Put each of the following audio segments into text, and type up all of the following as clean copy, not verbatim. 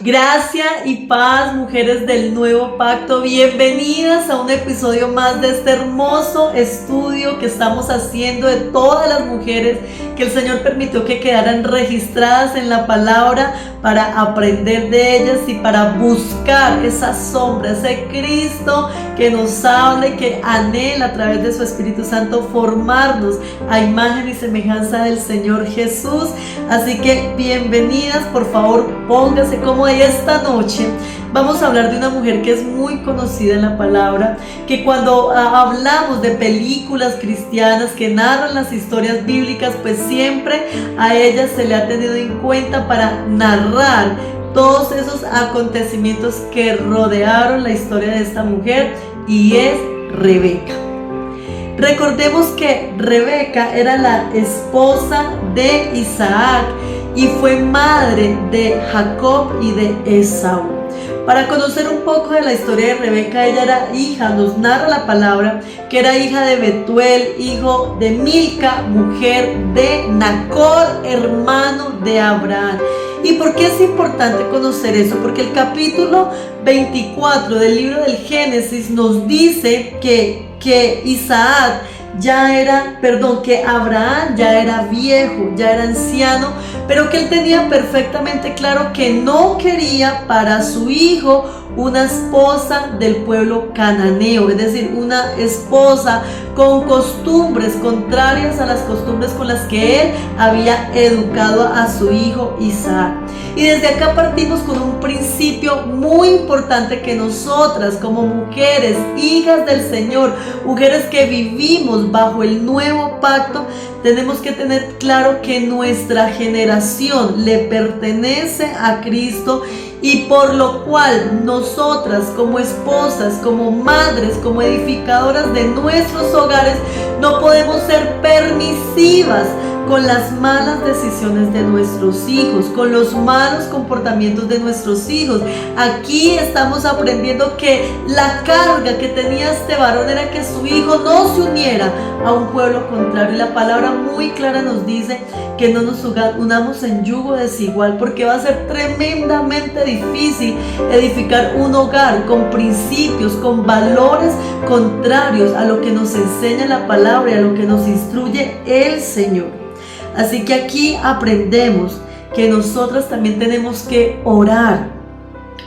Gracia y paz, mujeres del nuevo pacto, bienvenidas a un episodio más de este hermoso estudio que estamos haciendo de todas las mujeres que el Señor permitió que quedaran registradas en la palabra para aprender de ellas y para buscar esa sombra, ese Cristo que nos habla y que anhela a través de su Espíritu Santo formarnos a imagen y semejanza del Señor Jesús. Así que bienvenidas, por favor póngase cómoda. Y esta noche vamos a hablar de una mujer que es muy conocida en la palabra, que cuando hablamos de películas cristianas que narran las historias bíblicas, pues siempre a ella se le ha tenido en cuenta para narrar todos esos acontecimientos que rodearon la historia de esta mujer, y es Rebeca. Recordemos que Rebeca era la esposa de Isaac y fue madre de Jacob y de Esaú. Para conocer un poco de la historia de Rebeca, ella era hija, nos narra la palabra, que era hija de Betuel, hijo de Milca, mujer de Nacor, hermano de Abraham. ¿Y por qué es importante conocer eso? Porque el capítulo 24 del libro del Génesis nos dice que Abraham ya era viejo, ya era anciano, pero que él tenía perfectamente claro que no quería para su hijo una esposa del pueblo cananeo, es decir, una esposa con costumbres contrarias a las costumbres con las que él había educado a su hijo Isaac. Y desde acá partimos con un principio muy importante, que nosotras como mujeres, hijas del Señor, mujeres que vivimos bajo el nuevo pacto, tenemos que tener claro que nuestra generación le pertenece a Cristo, y por lo cual nosotras como esposas, como madres, como edificadoras de nuestros hogares, no podemos ser permisivas con las malas decisiones de nuestros hijos, con los malos comportamientos de nuestros hijos. Aquí estamos aprendiendo que la carga que tenía este varón era que su hijo no se uniera a un pueblo contrario. Y la palabra muy clara nos dice que no nos unamos en yugo desigual, porque va a ser tremendamente difícil edificar un hogar con principios, con valores contrarios a lo que nos enseña la palabra y a lo que nos instruye el Señor. Así que aquí aprendemos que nosotras también tenemos que orar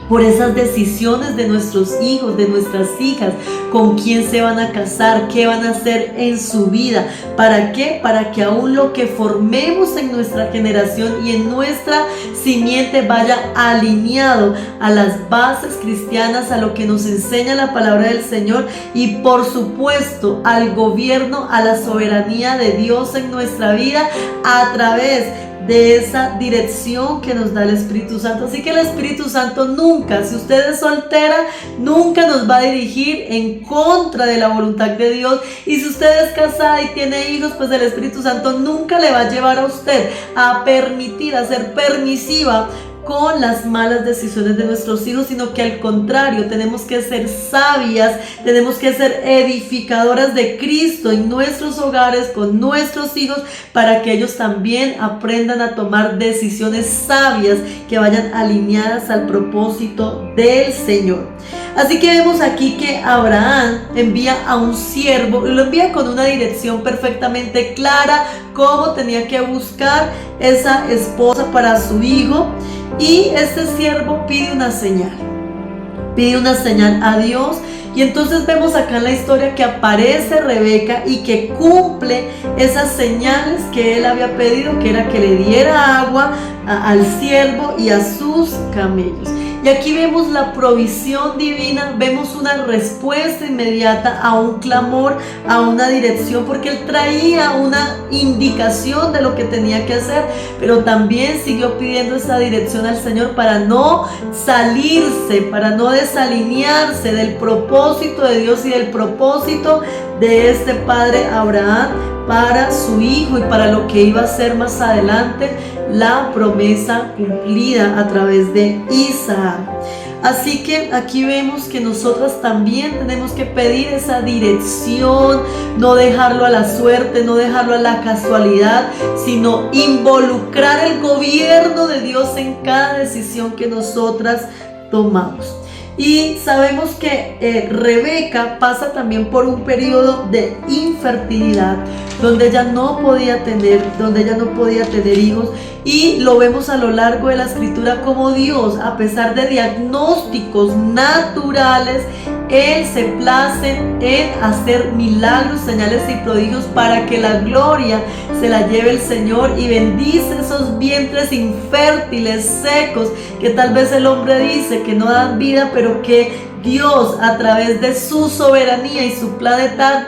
por esas decisiones de nuestros hijos, de nuestras hijas, con quién se van a casar, qué van a hacer en su vida. ¿Para qué? Para que aún lo que formemos en nuestra generación y en nuestra simiente vaya alineado a las bases cristianas, a lo que nos enseña la palabra del Señor, y por supuesto al gobierno, a la soberanía de Dios en nuestra vida a través de esa dirección que nos da el Espíritu Santo. Así que el Espíritu Santo nunca, si usted es soltera, nunca nos va a dirigir en contra de la voluntad de Dios. Y si usted es casada y tiene hijos, pues el Espíritu Santo nunca le va a llevar a usted a permitir, a ser permisiva con las malas decisiones de nuestros hijos, sino que al contrario, tenemos que ser sabias, tenemos que ser edificadoras de Cristo en nuestros hogares, con nuestros hijos, para que ellos también aprendan a tomar decisiones sabias que vayan alineadas al propósito del Señor. Así que vemos aquí que Abraham envía a un siervo, y lo envía con una dirección perfectamente clara, cómo tenía que buscar esa esposa para su hijo. Y este siervo pide una señal a Dios. Y entonces vemos acá en la historia que aparece Rebeca y que cumple esas señales que él había pedido, que era que le diera agua al siervo y a sus camellos. Y aquí vemos la provisión divina, vemos una respuesta inmediata a un clamor, a una dirección, porque él traía una indicación de lo que tenía que hacer, pero también siguió pidiendo esa dirección al Señor para no salirse, para no desalinearse del propósito de Dios y del propósito de este padre Abraham para su hijo y para lo que iba a ser más adelante la promesa cumplida a través de Isaac. Así que aquí vemos que nosotras también tenemos que pedir esa dirección, no dejarlo a la suerte, no dejarlo a la casualidad, sino involucrar el gobierno de Dios en cada decisión que nosotras tomamos. Y sabemos que Rebeca pasa también por un periodo de infertilidad, donde ella no podía tener hijos, y lo vemos a lo largo de la escritura como Dios, a pesar de diagnósticos naturales, Él se place en hacer milagros, señales y prodigios para que la gloria se la lleve el Señor, y bendice esos vientres infértiles, secos, que tal vez el hombre dice que no dan vida, pero que Dios, a través de su soberanía y su plan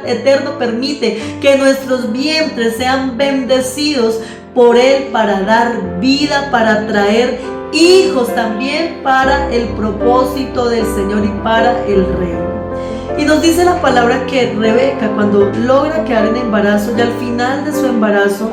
eterno, permite que nuestros vientres sean bendecidos por Él para dar vida, para traer hijos también para el propósito del Señor y para el reino. Y nos dice la palabra que Rebeca, cuando logra quedar en embarazo, y al final de su embarazo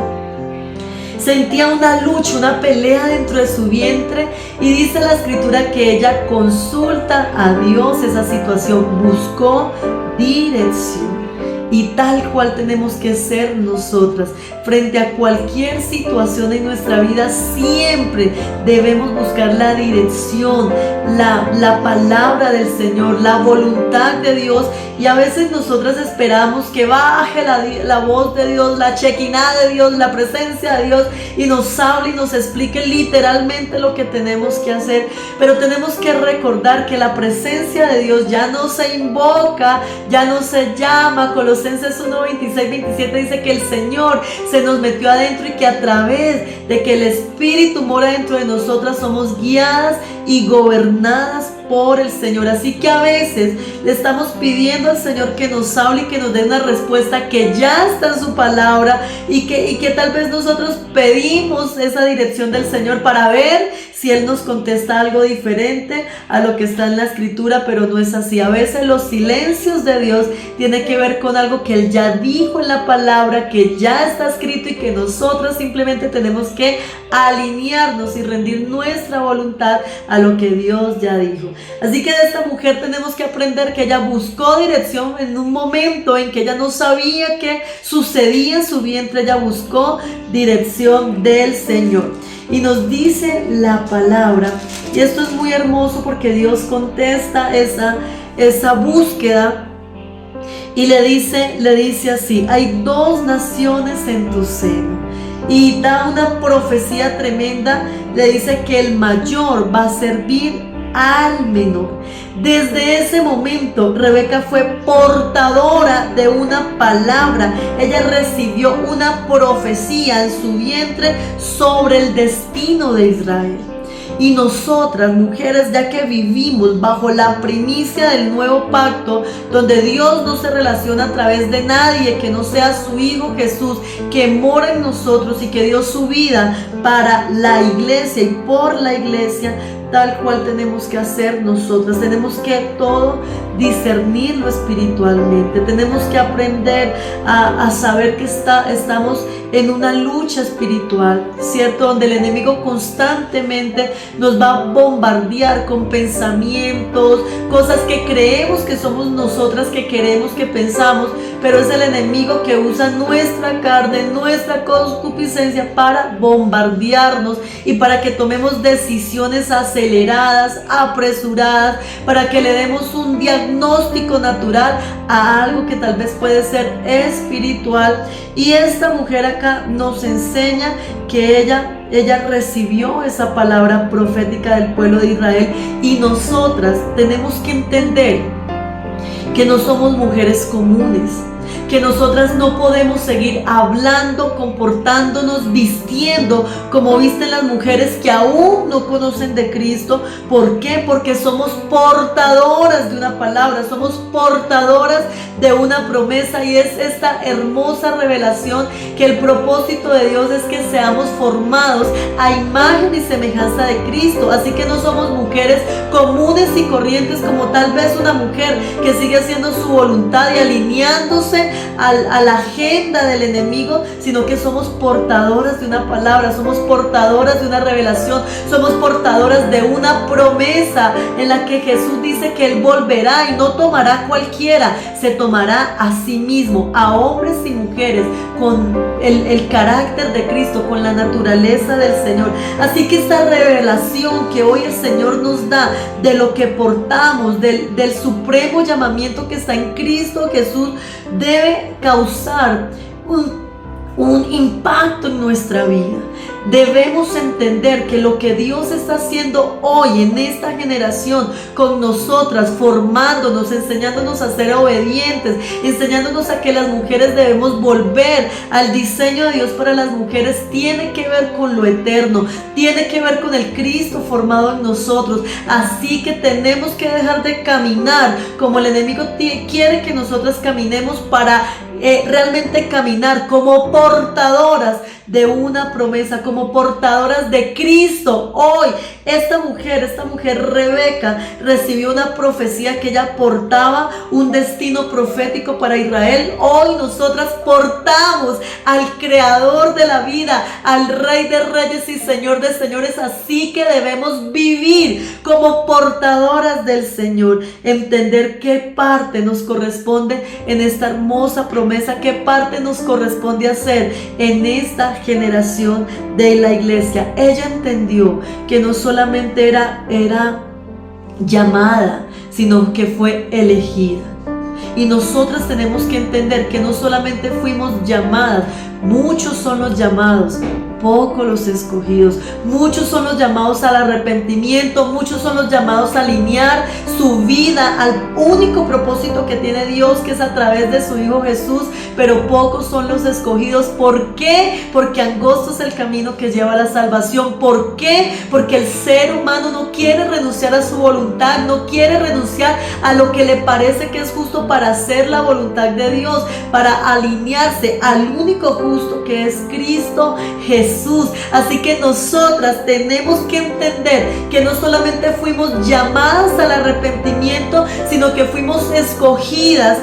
sentía una lucha, una pelea dentro de su vientre, y dice la escritura que ella consulta a Dios esa situación, buscó dirección. Y tal cual tenemos que ser nosotras. Frente a cualquier situación en nuestra vida, siempre debemos buscar la dirección, la palabra del Señor, la voluntad de Dios. Y a veces nosotras esperamos que baje la voz de Dios, la chequina de Dios, la presencia de Dios, y nos hable y nos explique literalmente lo que tenemos que hacer. Pero tenemos que recordar que la presencia de Dios ya no se invoca, ya no se llama. Colosenses 1, 26, 27 dice que el Señor se nos metió adentro, y que a través de que el Espíritu mora dentro de nosotras somos guiadas y gobernadas por el Señor. Así que a veces le estamos pidiendo al Señor que nos hable y que nos dé una respuesta que ya está en su palabra, y que tal vez nosotros pedimos esa dirección del Señor para ver si Él nos contesta algo diferente a lo que está en la escritura, pero no es así. A veces los silencios de Dios tienen que ver con algo que Él ya dijo en la palabra, que ya está escrito, y que nosotros simplemente tenemos que alinearnos y rendir nuestra voluntad a lo que Dios ya dijo. Así que de esta mujer tenemos que aprender que ella buscó dirección en un momento en que ella no sabía qué sucedía en su vientre. Ella buscó dirección del Señor. Y nos dice la palabra, y esto es muy hermoso porque Dios contesta esa búsqueda, y le dice así: hay dos naciones en tu seno. Y da una profecía tremenda. Le dice que el mayor va a servir al menor. Desde ese momento Rebeca fue portadora de una palabra. Ella recibió una profecía en su vientre sobre el destino de Israel. Y nosotras, mujeres, ya que vivimos bajo la primicia del nuevo pacto, donde Dios no se relaciona a través de nadie que no sea su Hijo Jesús, que mora en nosotros y que dio su vida para la iglesia y por la iglesia, tal cual tenemos que hacer nosotras. Tenemos que todo discernirlo espiritualmente. Tenemos que aprender a saber que estamos en una lucha espiritual, ¿cierto? Donde el enemigo constantemente nos va a bombardear con pensamientos, cosas que creemos que somos nosotras, que queremos, que pensamos, pero es el enemigo que usa nuestra carne, nuestra concupiscencia para bombardearnos y para que tomemos decisiones aceleradas, apresuradas, para que le demos un diagnóstico natural a algo que tal vez puede ser espiritual. Y esta mujer acá nos enseña que ella recibió esa palabra profética del pueblo de Israel, y nosotras tenemos que entender que no somos mujeres comunes, que nosotras no podemos seguir hablando, comportándonos, vistiendo como visten las mujeres que aún no conocen de Cristo. ¿Por qué? Porque somos portadoras de una palabra, somos portadoras de una promesa, y es esta hermosa revelación que el propósito de Dios es que seamos formados a imagen y semejanza de Cristo. Así que no somos mujeres comunes y corrientes como tal vez una mujer que sigue haciendo su voluntad y alineándose conduce a la agenda del enemigo, sino que somos portadoras de una palabra, somos portadoras de una revelación, somos portadoras de una promesa en la que Jesús dice que Él volverá y no tomará a cualquiera, se tomará a sí mismo, a hombres y mujeres con el carácter de Cristo, con la naturaleza del Señor. Así que esta revelación que hoy el Señor nos da de lo que portamos, del supremo llamamiento que está en Cristo Jesús, debe causar un impacto en nuestra vida. Debemos entender que lo que Dios está haciendo hoy en esta generación con nosotras, formándonos, enseñándonos a ser obedientes, enseñándonos a que las mujeres debemos volver al diseño de Dios para las mujeres, tiene que ver con lo eterno, tiene que ver con el Cristo formado en nosotros. Así que tenemos que dejar de caminar como el enemigo quiere que nosotras caminemos, para realmente caminar como portadoras de una promesa, como portadoras de Cristo. Hoy esta mujer Rebeca recibió una profecía que ella portaba un destino profético para Israel. Hoy nosotras portamos al creador de la vida, al Rey de Reyes y Señor de Señores. Así que debemos vivir como portadoras del Señor, entender qué parte nos corresponde en esta hermosa promesa, qué parte nos corresponde hacer en esta generación de la iglesia. Ella entendió que no solamente era llamada, sino que fue elegida. Y nosotras tenemos que entender que no solamente fuimos llamadas, muchos son los llamados, pocos los escogidos. Muchos son los llamados al arrepentimiento, muchos son los llamados a alinear su vida al único propósito que tiene Dios, que es a través de su Hijo Jesús, pero pocos son los escogidos. ¿Por qué? Porque angosto es el camino que lleva a la salvación. ¿Por qué? Porque el ser humano no quiere renunciar a su voluntad, no quiere renunciar a lo que le parece que es justo para hacer la voluntad de Dios, para alinearse al único justo que es Cristo Jesús. Así que nosotras tenemos que entender que no solamente fuimos llamadas al arrepentimiento, sino que fuimos escogidas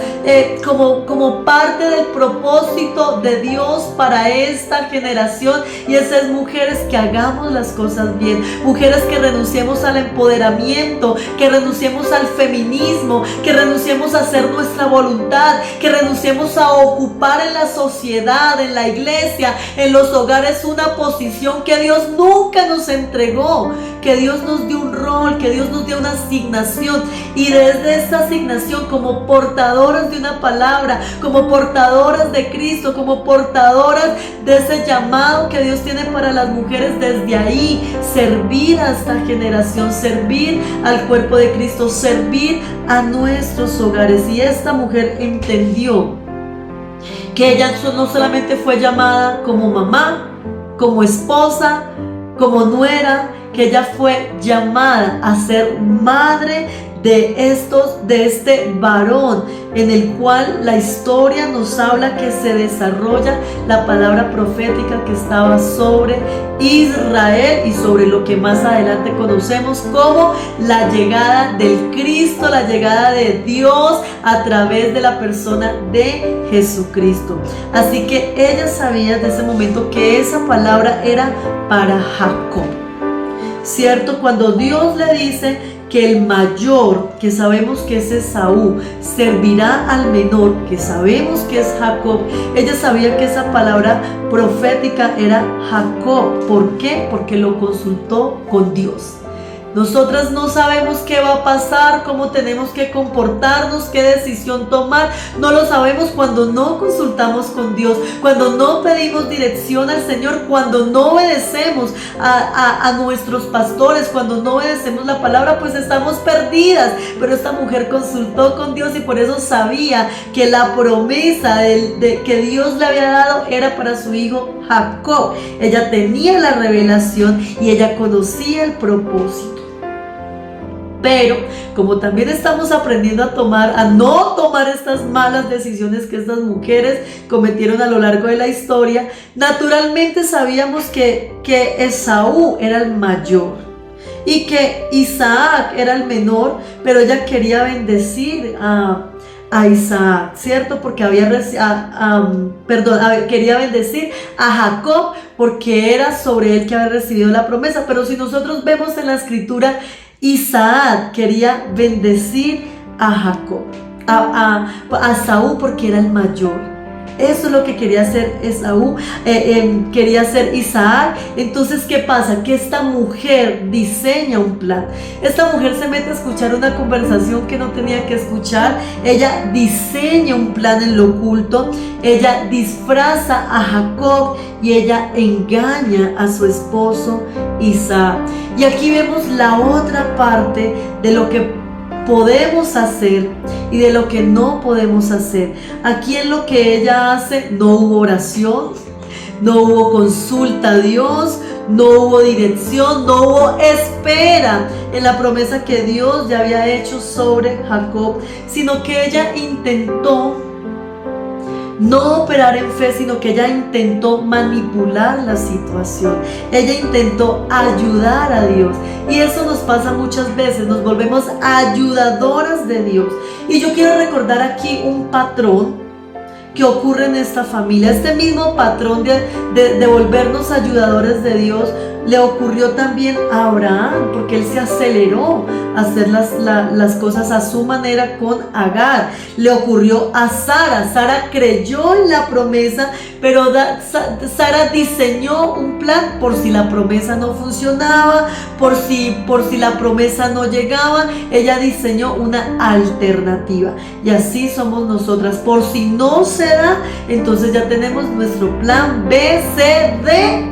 como parte del propósito de Dios para esta generación. Y esas mujeres que hagamos las cosas bien, mujeres que renunciemos al empoderamiento, que renunciemos al feminismo, que renunciemos a hacer nuestra voluntad, que renunciemos a ocupar en la sociedad, en la iglesia, en los hogares una posición que Dios nunca nos entregó, que Dios nos dio un rol, que Dios nos dio una asignación, y desde esta asignación, como portadoras de una palabra, como portadoras de Cristo, como portadoras de ese llamado que Dios tiene para las mujeres, desde ahí servir a esta generación, servir al cuerpo de Cristo, servir a nuestros hogares. Y esta mujer entendió que ella no solamente fue llamada como mamá, como esposa, como nuera, que ella fue llamada a ser madre de este varón, en el cual la historia nos habla que se desarrolla la palabra profética que estaba sobre Israel y sobre lo que más adelante conocemos como la llegada del Cristo, la llegada de Dios a través de la persona de Jesucristo. Así que ella sabía desde ese momento que esa palabra era para Jacob, ¿cierto? Cuando Dios le dice que el mayor, que sabemos que es Esaú, servirá al menor, que sabemos que es Jacob, ella sabía que esa palabra profética era Jacob. ¿Por qué? Porque lo consultó con Dios. Nosotras no sabemos qué va a pasar, cómo tenemos que comportarnos, qué decisión tomar. No lo sabemos cuando no consultamos con Dios, cuando no pedimos dirección al Señor, cuando no obedecemos a nuestros pastores, cuando no obedecemos la palabra, pues estamos perdidas. Pero esta mujer consultó con Dios y por eso sabía que la promesa que Dios le había dado era para su hijo Jacob. Ella tenía la revelación y ella conocía el propósito. Pero como también estamos aprendiendo a no tomar estas malas decisiones que estas mujeres cometieron a lo largo de la historia, naturalmente sabíamos que Esaú era el mayor y que Isaac era el menor, pero ella quería bendecir a a Isaac, ¿cierto? Porque quería bendecir a Jacob porque era sobre él que había recibido la promesa. Pero si nosotros vemos en la escritura, Isaac quería bendecir a Jacob, a Saúl porque era el mayor. Eso es lo que quería hacer quería hacer Isaac. Entonces, ¿qué pasa? Que esta mujer diseña un plan. Esta mujer se mete a escuchar una conversación que no tenía que escuchar. Ella diseña un plan en lo oculto. Ella disfraza a Jacob y ella engaña a su esposo Isaac. Y aquí vemos la otra parte de lo que podemos hacer y de lo que no podemos hacer. Aquí en lo que ella hace no hubo oración, no hubo consulta a Dios, no hubo dirección, no hubo espera en la promesa que Dios ya había hecho sobre Jacob, sino que ella intentó no operar en fe, sino que ella intentó manipular la situación. Ella intentó ayudar a Dios. Y eso nos pasa muchas veces, nos volvemos ayudadoras de Dios. Y yo quiero recordar aquí un patrón que ocurre en esta familia. Este mismo patrón de volvernos ayudadores de Dios le ocurrió también a Abraham, porque él se aceleró a hacer las cosas a su manera con Agar. Le ocurrió a Sara. Sara creyó en la promesa, pero Sara diseñó un plan por si la promesa no funcionaba, por si la promesa no llegaba. Ella diseñó una alternativa. Y así somos nosotras. Por si no se da, entonces ya tenemos nuestro plan B, C, D.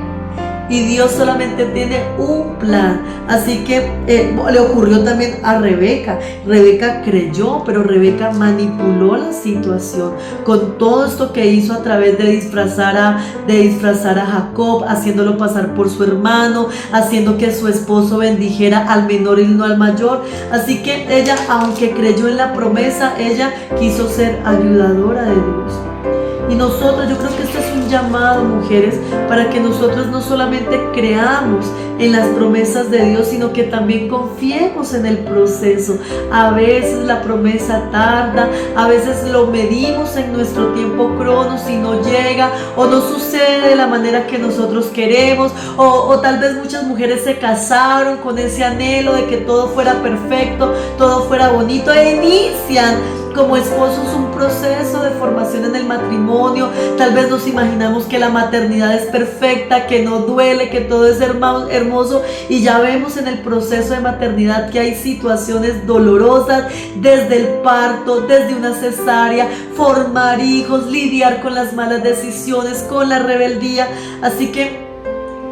Y Dios solamente tiene un plan. Así que le ocurrió también a Rebeca. Rebeca creyó, pero Rebeca manipuló la situación con todo esto que hizo a través de disfrazar a Jacob, haciéndolo pasar por su hermano, haciendo que su esposo bendijera al menor y no al mayor. Así que ella, aunque creyó en la promesa, ella quiso ser ayudadora de Dios. Y nosotros, yo creo que este es un llamado, mujeres, para que nosotros no solamente creamos en las promesas de Dios, sino que también confiemos en el proceso. A veces la promesa tarda, a veces lo medimos en nuestro tiempo cronos y no llega, o no sucede de la manera que nosotros queremos, o tal vez muchas mujeres se casaron con ese anhelo de que todo fuera perfecto, todo fuera bonito, e inician como esposos un proceso de formación en el matrimonio. Tal vez nos imaginamos que la maternidad es perfecta, que no duele, que todo es hermoso, y ya vemos en el proceso de maternidad que hay situaciones dolorosas, desde el parto, desde una cesárea, formar hijos, lidiar con las malas decisiones, con la rebeldía. Así que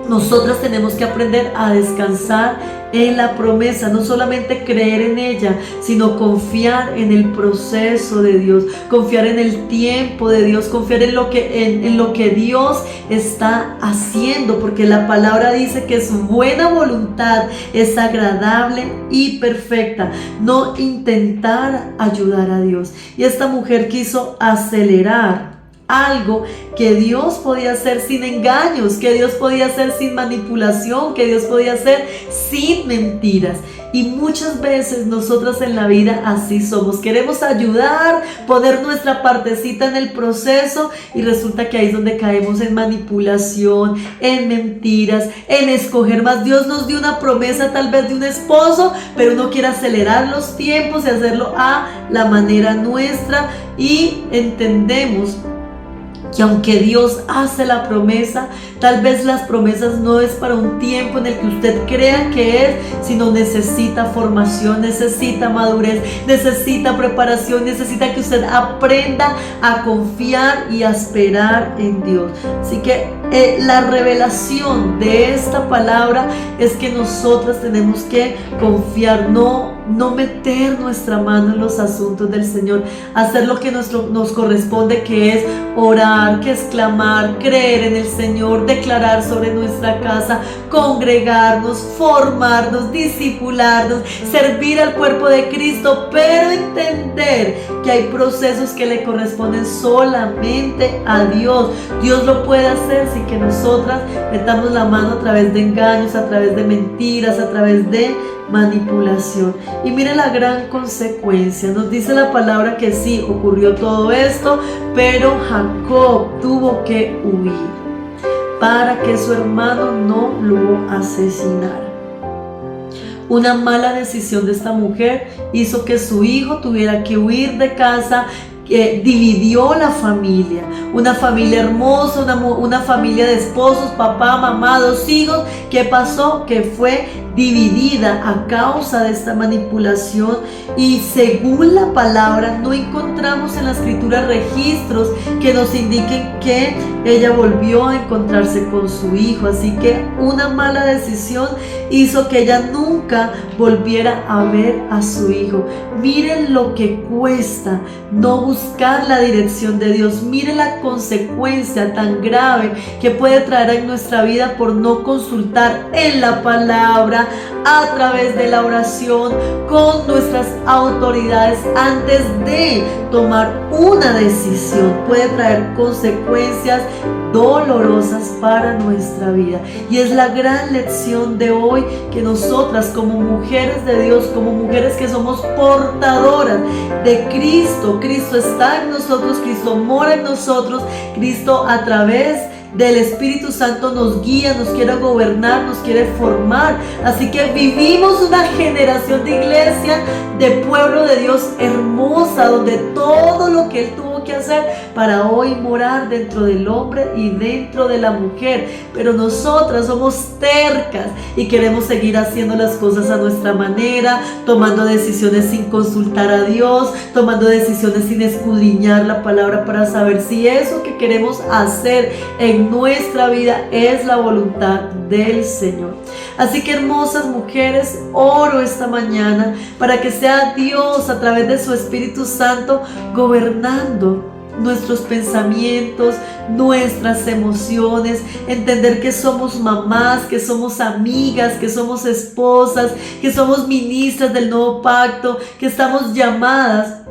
nosotras tenemos que aprender a descansar en la promesa, no solamente creer en ella, sino confiar en el proceso de Dios, confiar en el tiempo de Dios, confiar en lo que Dios está haciendo, porque la palabra dice que su buena voluntad es agradable y perfecta. No intentar ayudar a Dios. Y esta mujer quiso acelerar algo que Dios podía hacer sin engaños, que Dios podía hacer sin manipulación, que Dios podía hacer sin mentiras. Y muchas veces nosotras en la vida así somos. Queremos ayudar, poner nuestra partecita en el proceso, y resulta que ahí es donde caemos en manipulación, en mentiras, en escoger más. Dios nos dio una promesa tal vez de un esposo, pero uno quiere acelerar los tiempos y hacerlo a la manera nuestra, y entendemos que aunque Dios hace la promesa, tal vez las promesas no es para un tiempo en el que usted crea que es, sino necesita formación, necesita madurez, necesita preparación, necesita que usted aprenda a confiar y a esperar en Dios. Así que la revelación de esta palabra es que nosotras tenemos que confiar, no meter nuestra mano en los asuntos del Señor, hacer lo que nos corresponde, que es orar, que es clamar, creer en el Señor, declarar sobre nuestra casa, congregarnos, formarnos, discipularnos, servir al cuerpo de Cristo, pero entender que hay procesos que le corresponden solamente a Dios. Dios lo puede hacer sin que nosotras metamos la mano a través de engaños, a través de mentiras, a través de manipulación. Y mire la gran consecuencia. Nos dice la palabra que sí, ocurrió todo esto, pero Jacob tuvo que huir para que su hermano no lo asesinara. Una mala decisión de esta mujer hizo que su hijo tuviera que huir de casa, que dividió la familia, una familia hermosa, una familia de esposos, papá, mamá, 2 hijos. ¿Qué pasó? Que fue dividida a causa de esta manipulación, y según la palabra no encontramos en la escritura registros que nos indiquen que ella volvió a encontrarse con su hijo. Así que una mala decisión hizo que ella nunca volviera a ver a su hijo. Miren lo que cuesta no buscar la dirección de Dios. Miren la consecuencia tan grave que puede traer en nuestra vida por no consultar en la palabra, a través de la oración, con nuestras autoridades antes de tomar una decisión. Puede traer consecuencias dolorosas para nuestra vida. Y es la gran lección de hoy, que nosotras como mujeres de Dios, como mujeres que somos portadoras de Cristo, Cristo está en nosotros, Cristo mora en nosotros, Cristo a través del Espíritu Santo nos guía, nos quiere gobernar, nos quiere formar. Así que vivimos una generación de iglesia, de pueblo de Dios hermosa, donde todo lo que Él tuvo que hacer para hoy morar dentro del hombre y dentro de la mujer. Pero nosotras somos tercas y queremos seguir haciendo las cosas a nuestra manera, tomando decisiones sin consultar a Dios, tomando decisiones sin escudriñar la palabra para saber si eso que queremos hacer en nuestra vida es la voluntad del Señor. Así que, hermosas mujeres, oro esta mañana para que sea Dios a través de su Espíritu Santo gobernando nuestros pensamientos, nuestras emociones, entender que somos mamás, que somos amigas, que somos esposas, que somos ministras del nuevo pacto, que estamos llamadas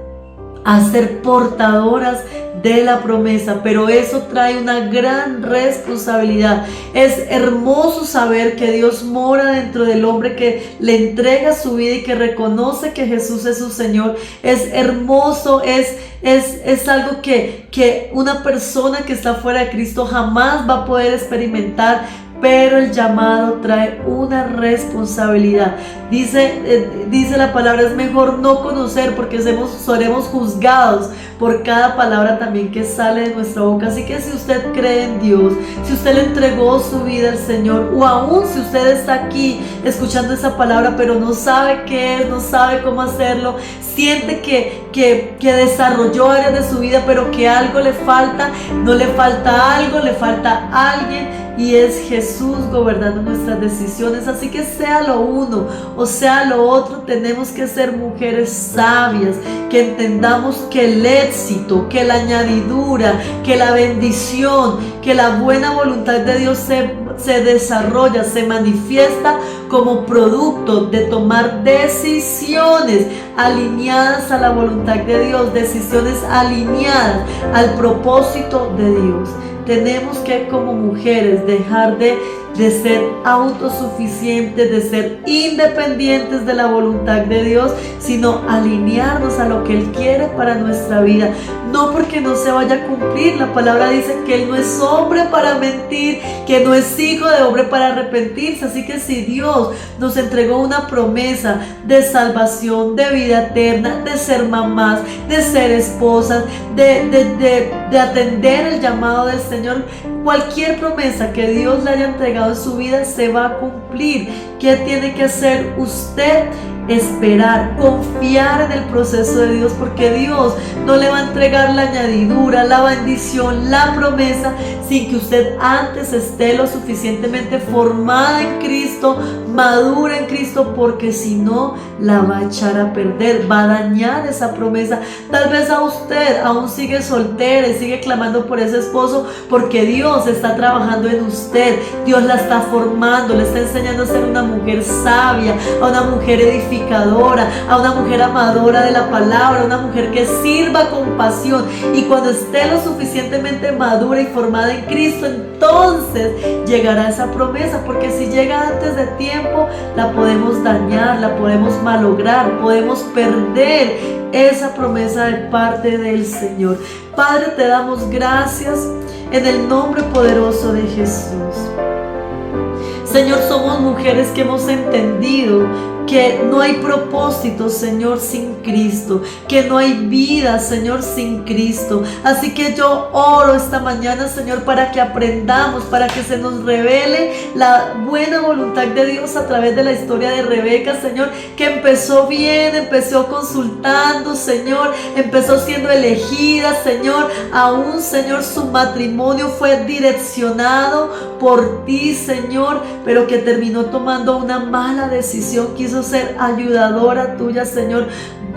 a ser portadoras de la promesa, pero eso trae una gran responsabilidad. Es hermoso saber que Dios mora dentro del hombre que le entrega su vida y que reconoce que Jesús es su Señor. Es hermoso, es algo que una persona que está fuera de Cristo jamás va a poder experimentar. Pero el llamado trae una responsabilidad. Dice la palabra, es mejor no conocer, porque seremos juzgados por cada palabra también que sale de nuestra boca. Así que si usted cree en Dios, si usted le entregó su vida al Señor, o aún si usted está aquí escuchando esa palabra pero no sabe qué es, no sabe cómo hacerlo, siente que desarrolló áreas de su vida pero que algo le falta, no le falta algo, le falta alguien, y es Jesús gobernando nuestras decisiones. Así que sea lo uno o sea lo otro, tenemos que ser mujeres sabias, que entendamos que el éxito, que la añadidura, que la bendición, que la buena voluntad de Dios se desarrolla, se manifiesta como producto de tomar decisiones alineadas a la voluntad de Dios, decisiones alineadas al propósito de Dios. Tenemos que, como mujeres, dejar de ser autosuficientes, de ser independientes de la voluntad de Dios, sino alinearnos a lo que Él quiere para nuestra vida. No porque no se vaya a cumplir. La palabra dice que Él no es hombre para mentir, que no es hijo de hombre para arrepentirse. Así que si Dios nos entregó una promesa de salvación, de vida eterna, de ser mamás, de ser esposas, de atender el llamado del Señor, cualquier promesa que Dios le haya entregado en su vida se va a cumplir. ¿Qué tiene que hacer usted? Esperar, confiar en el proceso de Dios, porque Dios no le va a entregar la añadidura, la bendición, la promesa sin que usted antes esté lo suficientemente formada en Cristo, madura en Cristo, porque si no, la va a echar a perder, va a dañar esa promesa. Tal vez a usted aún sigue soltera y sigue clamando por ese esposo, porque Dios está trabajando en usted, Dios la está formando, le está enseñando a ser una mujer sabia, a una mujer edificadora, a una mujer amadora de la palabra, una mujer que sirva con pasión. Y cuando esté lo suficientemente madura y formada en Cristo, entonces llegará esa promesa, porque si llega antes de tiempo, la podemos dañar, la podemos malograr, podemos perder esa promesa de parte del Señor. Padre, te damos gracias en el nombre poderoso de Jesús. Señor, somos mujeres que hemos entendido que no hay propósito, Señor, sin Cristo, que no hay vida, Señor, sin Cristo. Así que yo oro esta mañana, Señor, para que aprendamos, para que se nos revele la buena voluntad de Dios a través de la historia de Rebeca, Señor, que empezó bien, empezó consultando, Señor, empezó siendo elegida, Señor, aún, Señor, su matrimonio fue direccionado por ti, Señor, pero que terminó tomando una mala decisión, quiso ser ayudadora tuya, Señor.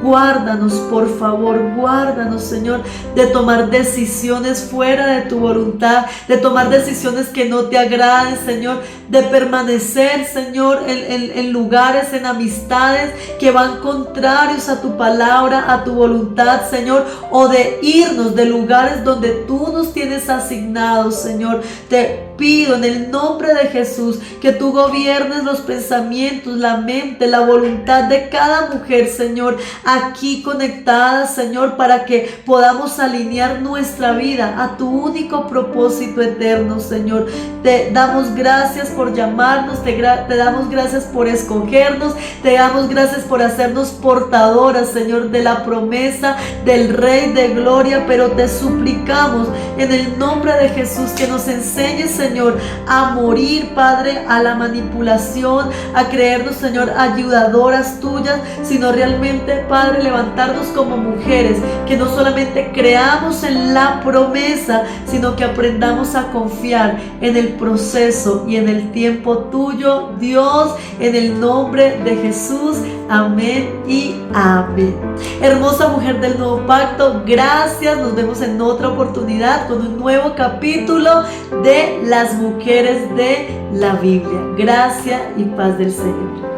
Guárdanos, por favor, guárdanos, Señor, de tomar decisiones fuera de tu voluntad, de tomar decisiones que no te agraden, Señor, de permanecer, Señor, en lugares, en amistades que van contrarios a tu palabra, a tu voluntad, Señor, o de irnos de lugares donde tú nos tienes asignados, Señor. Te pido en el nombre de Jesús que tú gobiernes los pensamientos, la mente, la voluntad de cada mujer, Señor, aquí conectada, Señor, para que podamos alinear nuestra vida a tu único propósito eterno, Señor. Te damos gracias por llamarnos, te damos gracias por escogernos, te damos gracias por hacernos portadoras, Señor, de la promesa del Rey de Gloria, pero te suplicamos en el nombre de Jesús que nos enseñes, Señor, a morir, Padre, a la manipulación, a creernos, Señor, ayudadoras tuyas, sino realmente, Padre, levantarnos como mujeres que no solamente creamos en la promesa, sino que aprendamos a confiar en el proceso y en el tiempo tuyo, Dios, en el nombre de Jesús. Amén y amén. Hermosa mujer del nuevo pacto, gracias. Nos vemos en otra oportunidad con un nuevo capítulo de las mujeres de la Biblia. Gracias y paz del Señor.